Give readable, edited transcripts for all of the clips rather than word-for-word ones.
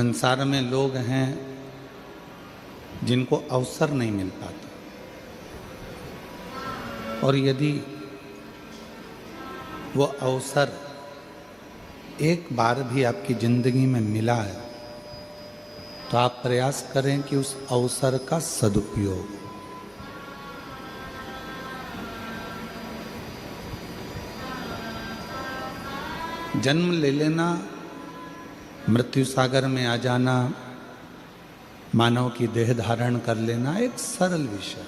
संसार में लोग हैं जिनको अवसर नहीं मिल पाता, और यदि वो अवसर एक बार भी आपकी जिंदगी में मिला है तो आप प्रयास करें कि उस अवसर का सदुपयोग। जन्म ले लेना, मृत्यु सागर में आ जाना, मानव की देह धारण कर लेना एक सरल विषय है,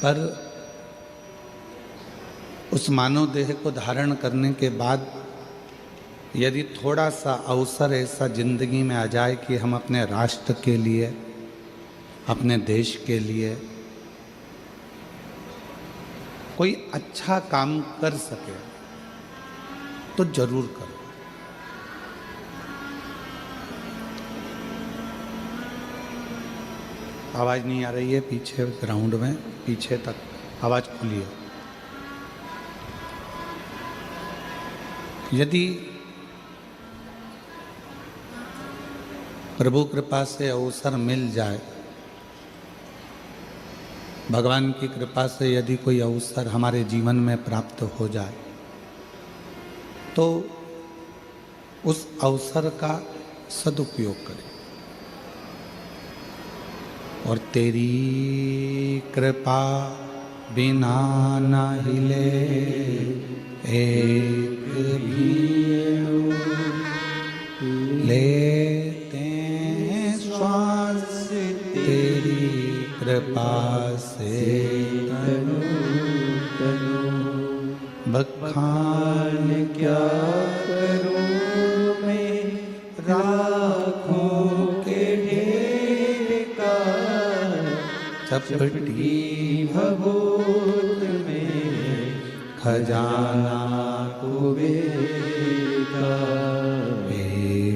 पर उस मानव देह को धारण करने के बाद यदि थोड़ा सा अवसर ऐसा जिंदगी में आ जाए कि हम अपने राष्ट्र के लिए, अपने देश के लिए कोई अच्छा काम कर सके तो जरूर करो। आवाज नहीं आ रही है पीछे ग्राउंड में, पीछे तक आवाज खुली है। यदि प्रभु कृपा से अवसर मिल जाए, भगवान की कृपा से यदि कोई अवसर हमारे जीवन में प्राप्त हो जाए तो उस अवसर का सदुपयोग करें। और तेरी कृपा बिना न हिले एक भी लेते हैं श्वास, तेरी कृपा से तनु बखान क्या करूं मैं, राखों के ढेर का चपटी भभूत में खजाना कुबेर का,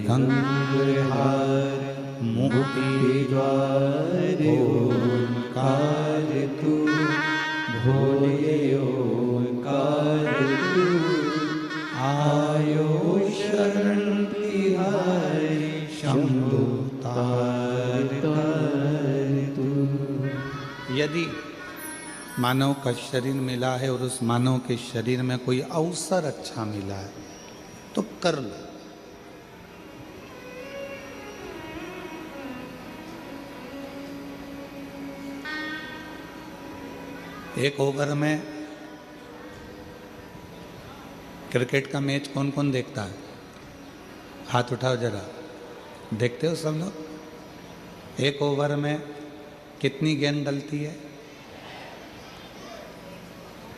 गंगहार मुक्ति द्वार ओंकार तू, भोले ओंकार तू, आयो शरण तिहारी शंभु तार तू। यदि मानव का शरीर मिला है और उस मानव के शरीर में कोई अवसर अच्छा मिला है तो कर लो। एक ओवर में क्रिकेट का मैच कौन कौन देखता है? हाथ उठाओ जरा। देखते हो सब लोग? एक ओवर में कितनी गेंद डलती है?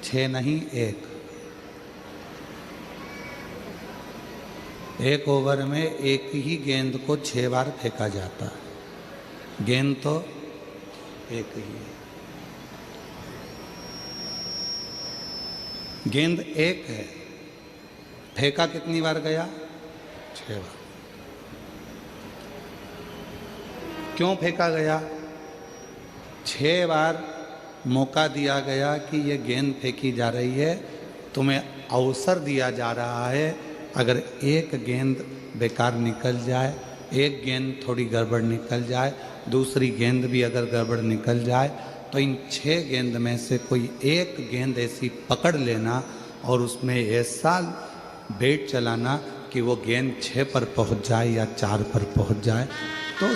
6 नहीं, 1। एक ओवर में एक ही गेंद को 6 बार फेंका जाता है। गेंद तो एक ही है। गेंद एक है, फेंका कितनी बार गया? 6 बार। क्यों फेंका गया? 6 बार मौका दिया गया कि ये गेंद फेंकी जा रही है, तुम्हें अवसर दिया जा रहा है। अगर एक गेंद बेकार निकल जाए, एक गेंद थोड़ी गड़बड़ निकल जाए, दूसरी गेंद भी अगर गड़बड़ निकल जाए, तो इन 6 गेंद में से कोई एक गेंद ऐसी पकड़ लेना और उसमें ऐसा बैट चलाना कि वो गेंद 6 पर पहुंच जाए या 4 पर पहुंच जाए तो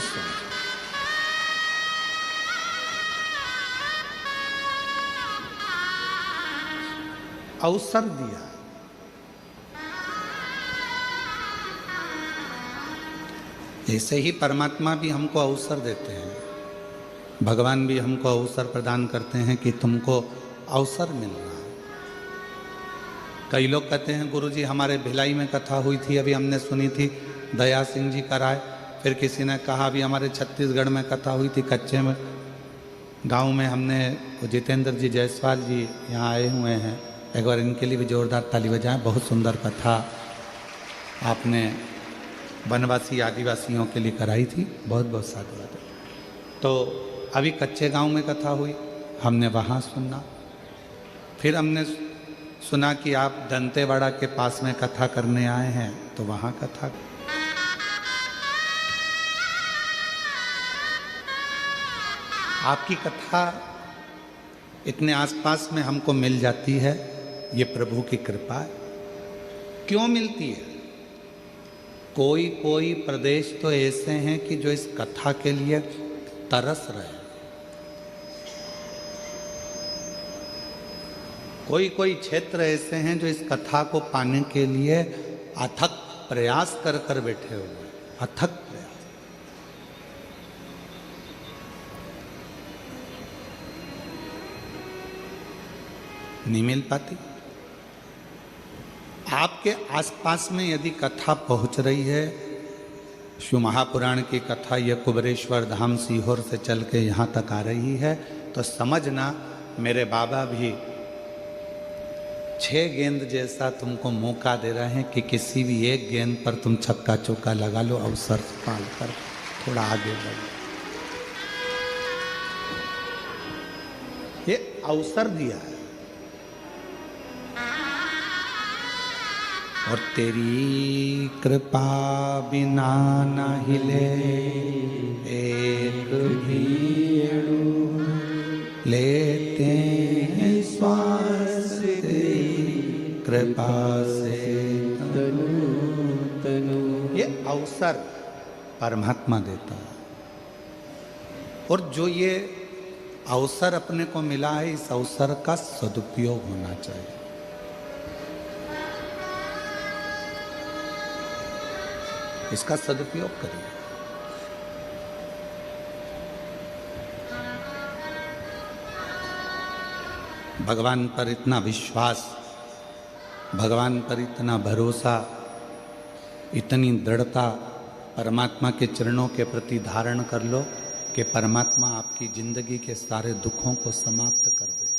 अवसर दिया। ऐसे ही परमात्मा भी हमको अवसर देते हैं, भगवान भी हमको अवसर प्रदान करते हैं कि तुमको अवसर मिल रहा है। कई लोग कहते हैं गुरुजी हमारे भिलाई में कथा हुई थी, अभी हमने सुनी थी, दया सिंह जी कराए। फिर किसी ने कहा अभी हमारे छत्तीसगढ़ में कथा हुई थी, कच्चे में गांव में हमने जितेंद्र जी जायसवाल जी यहाँ आए हुए हैं, एक बार इनके लिए भी जोरदार ताली बजाएं। बहुत सुंदर कथा आपने वनवासी आदिवासियों के लिए कराई थी, बहुत बहुत साधुवाद। तो अभी कच्चे गांव में कथा हुई, हमने वहाँ सुना। फिर हमने सुना कि आप दंतेवाड़ा के पास में कथा करने आए हैं, तो वहां कथा। आपकी कथा इतने आसपास में हमको मिल जाती है, ये प्रभु की कृपा है। क्यों मिलती है? कोई कोई प्रदेश तो ऐसे हैं कि जो इस कथा के लिए तरस रहे। कोई कोई क्षेत्र ऐसे हैं जो इस कथा को पाने के लिए अथक प्रयास कर कर बैठे हुए, अथक प्रयास। नहीं मिल पाती। आपके आसपास में यदि कथा पहुंच रही है, शिव महापुराण की कथा ये कुबरेश्वर धाम सीहोर से चल के यहाँ तक आ रही है, तो समझना मेरे बाबा भी 6 गेंद जैसा तुमको मौका दे रहे हैं कि किसी भी एक गेंद पर तुम छक्का चौका लगा लो, अवसर पाल कर थोड़ा आगे बढ़ो। ये अवसर दिया है। और तेरी कृपा बिना न हिले एक भी अणु, लेते हैं श्वास तेरी कृपा से तनु तनु। ये अवसर परमात्मा देता है, और जो ये अवसर अपने को मिला है, इस अवसर का सदुपयोग होना चाहिए। इसका सदुपयोग करिए। भगवान पर इतना विश्वास, भगवान पर इतना भरोसा, इतनी दृढ़ता परमात्मा के चरणों के प्रति धारण कर लो कि परमात्मा आपकी जिंदगी के सारे दुखों को समाप्त कर दे।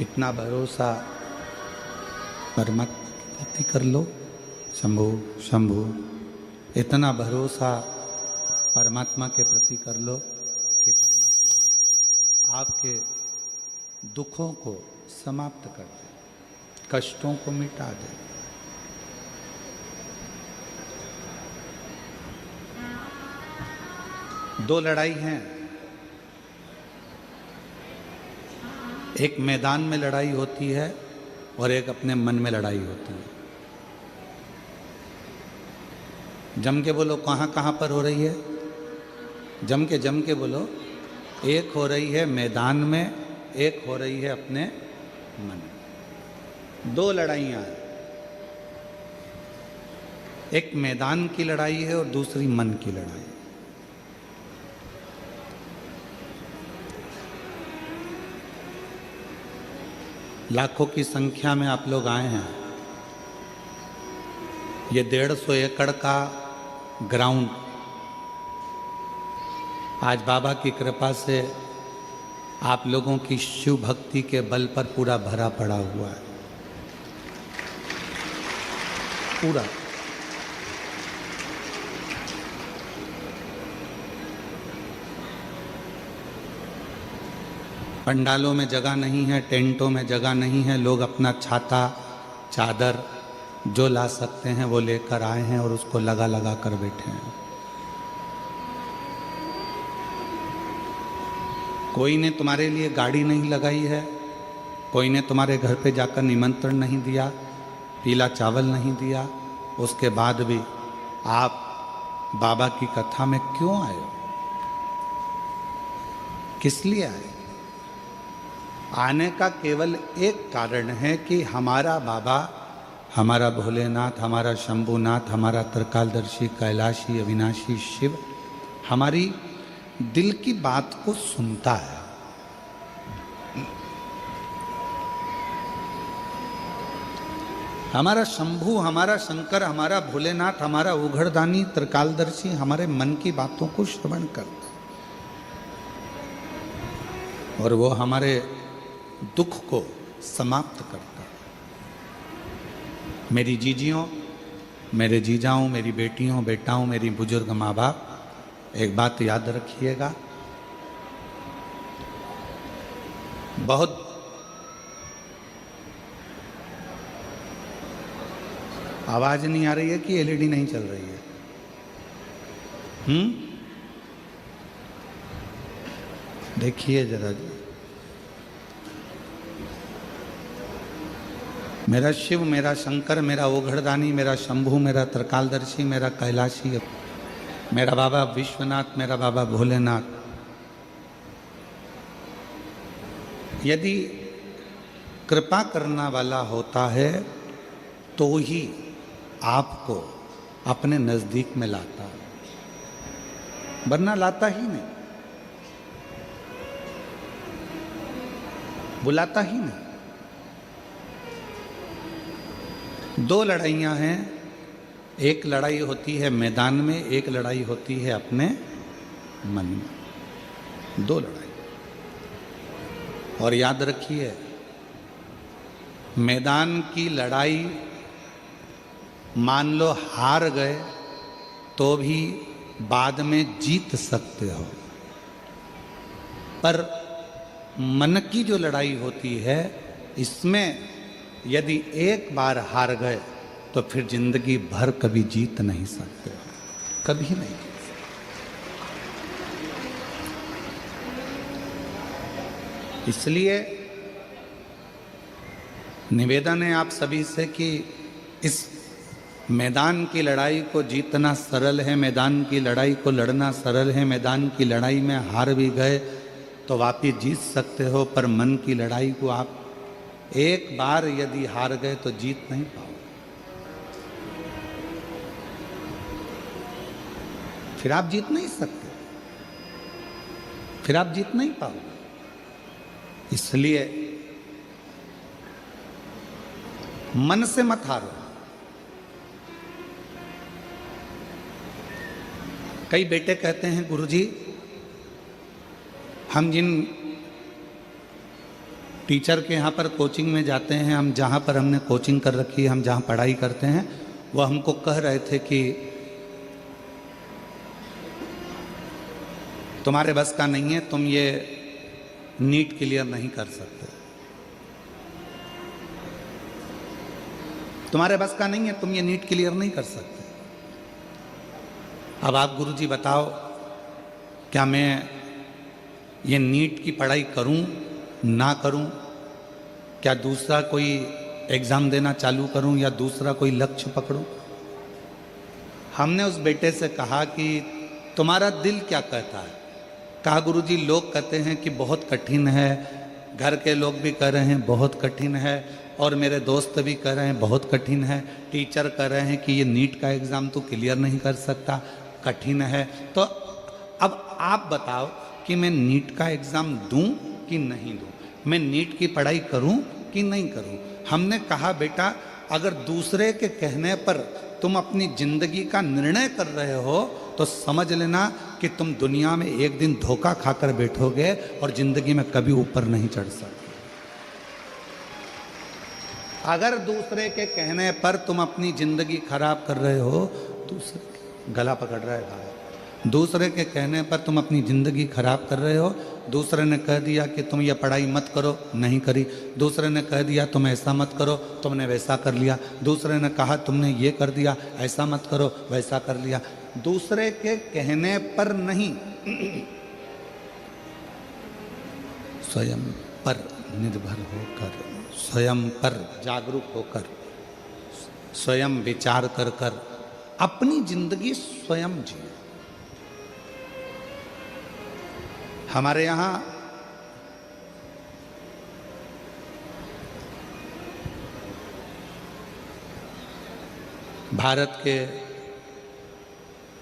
इतना भरोसा परमात्मा के प्रति कर लो। शंभु शंभु, इतना भरोसा परमात्मा के प्रति कर लो कि परमात्मा आपके दुखों को समाप्त कर दे, कष्टों को मिटा दे। दो लड़ाई हैं, एक मैदान में लड़ाई होती है और एक अपने मन में लड़ाई होती है। जम के बोलो कहाँ कहाँ पर हो रही है? जम के बोलो। एक हो रही है मैदान में, एक हो रही है अपने मन में। दो लड़ाइयाँ हैं, एक मैदान की लड़ाई है और दूसरी मन की लड़ाई। लाखों की संख्या में आप लोग आए हैं। ये 150 एकड़ का ग्राउंड आज बाबा की कृपा से आप लोगों की शिव भक्ति के बल पर पूरा भरा पड़ा हुआ है। पूरा पंडालों में जगह नहीं है, टेंटों में जगह नहीं है। लोग अपना छाता चादर जो ला सकते हैं वो लेकर आए हैं और उसको लगा लगा कर बैठे हैं। कोई ने तुम्हारे लिए गाड़ी नहीं लगाई है, कोई ने तुम्हारे घर पे जाकर निमंत्रण नहीं दिया, पीला चावल नहीं दिया। उसके बाद भी आप बाबा की कथा में क्यों आए हो? किस लिए आए? आने का केवल एक कारण है कि हमारा बाबा, हमारा भोलेनाथ, हमारा शंभुनाथ, हमारा त्रिकालदर्शी कैलाशी अविनाशी शिव हमारी दिल की बात को सुनता है। हमारा शंभु, हमारा शंकर, हमारा भोलेनाथ, हमारा उघड़दानी त्रिकालदर्शी हमारे मन की बातों को श्रवण करता है और वो हमारे दुख को समाप्त करता है। मेरी जीजियों, मेरे जीजाओं, मेरी बेटियों, बेटाओं, मेरी बुजुर्ग माँ बाप, एक बात याद रखिएगा, बहुत आवाज नहीं आ रही है कि एलईडी नहीं चल रही है? देखिए जरा जी, मेरा शिव, मेरा शंकर, मेरा ओघड़दानी, मेरा शंभू, मेरा त्रिकालदर्शी, मेरा कैलाशी, मेरा बाबा विश्वनाथ, मेरा बाबा भोलेनाथ, यदि कृपा करना वाला होता है तो ही आपको अपने नजदीक में लाता है, वरना लाता ही नहीं, बुलाता ही नहीं। दो लड़ाइयां हैं, एक लड़ाई होती है मैदान में, एक लड़ाई होती है अपने मन में। दो लड़ाई। और याद रखिए, मैदान की लड़ाई मान लो हार गए तो भी बाद में जीत सकते हो, पर मन की जो लड़ाई होती है, इसमें यदि एक बार हार गए तो फिर जिंदगी भर कभी जीत नहीं सकते, कभी नहीं जीत सकते। इसलिए निवेदन है आप सभी से कि इस मैदान की लड़ाई को जीतना सरल है, मैदान की लड़ाई को लड़ना सरल है। मैदान की लड़ाई में हार भी गए तो वापिस जीत सकते हो, पर मन की लड़ाई को आप एक बार यदि हार गए तो जीत नहीं पाओगे, फिर आप जीत नहीं सकते, फिर आप जीत नहीं पाओगे। इसलिए मन से मत हारो। कई बेटे कहते हैं, गुरुजी हम जिन टीचर के यहाँ पर कोचिंग में जाते हैं, हम जहाँ पर हमने कोचिंग कर रखी है, हम जहाँ पढ़ाई करते हैं, वो हमको कह रहे थे कि तुम्हारे बस का नहीं है, तुम ये नीट क्लियर नहीं कर सकते, तुम्हारे बस का नहीं है, तुम ये नीट क्लियर नहीं कर सकते। अब आप गुरुजी बताओ, क्या मैं ये नीट की पढ़ाई करूं ना करूं? क्या दूसरा कोई एग्ज़ाम देना चालू करूं या दूसरा कोई लक्ष्य पकड़ूं? हमने उस बेटे से कहा कि तुम्हारा दिल क्या कहता है? कहा गुरुजी लोग कहते हैं कि बहुत कठिन है, घर के लोग भी कह रहे हैं बहुत कठिन है, और मेरे दोस्त भी कह रहे हैं बहुत कठिन है, टीचर कह रहे हैं कि ये नीट का एग्ज़ाम तो क्लियर नहीं कर सकता, कठिन है। तो अब आप बताओ कि मैं नीट का एग्ज़ाम दूं कि नहीं दूं, मैं नीट की पढ़ाई करूं कि नहीं करूं? हमने कहा बेटा, अगर दूसरे के कहने पर तुम अपनी जिंदगी का निर्णय कर रहे हो तो समझ लेना कि तुम दुनिया में एक दिन धोखा खाकर बैठोगे और जिंदगी में कभी ऊपर नहीं चढ़ सकते। अगर दूसरे के कहने पर तुम अपनी जिंदगी खराब कर रहे हो, दूसरे गला पकड़ रहा है भाई, दूसरे के कहने पर तुम अपनी ज़िंदगी खराब कर रहे हो। दूसरे ने कह दिया कि तुम ये पढ़ाई मत करो, नहीं करी। दूसरे ने कह दिया तुम ऐसा मत करो, तुमने वैसा कर लिया। दूसरे ने कहा तुमने ये कर दिया, ऐसा मत करो, वैसा कर लिया। दूसरे के कहने पर नहीं, स्वयं पर निर्भर होकर, स्वयं पर जागरूक होकर, स्वयं विचार कर कर अपनी जिंदगी स्वयं जिए। हमारे यहाँ भारत के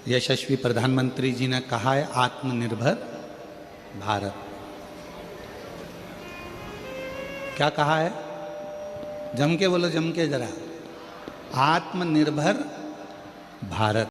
यशस्वी प्रधानमंत्री जी ने कहा है आत्मनिर्भर भारत। क्या कहा है? जम के बोलो, जम के जरा। आत्मनिर्भर भारत।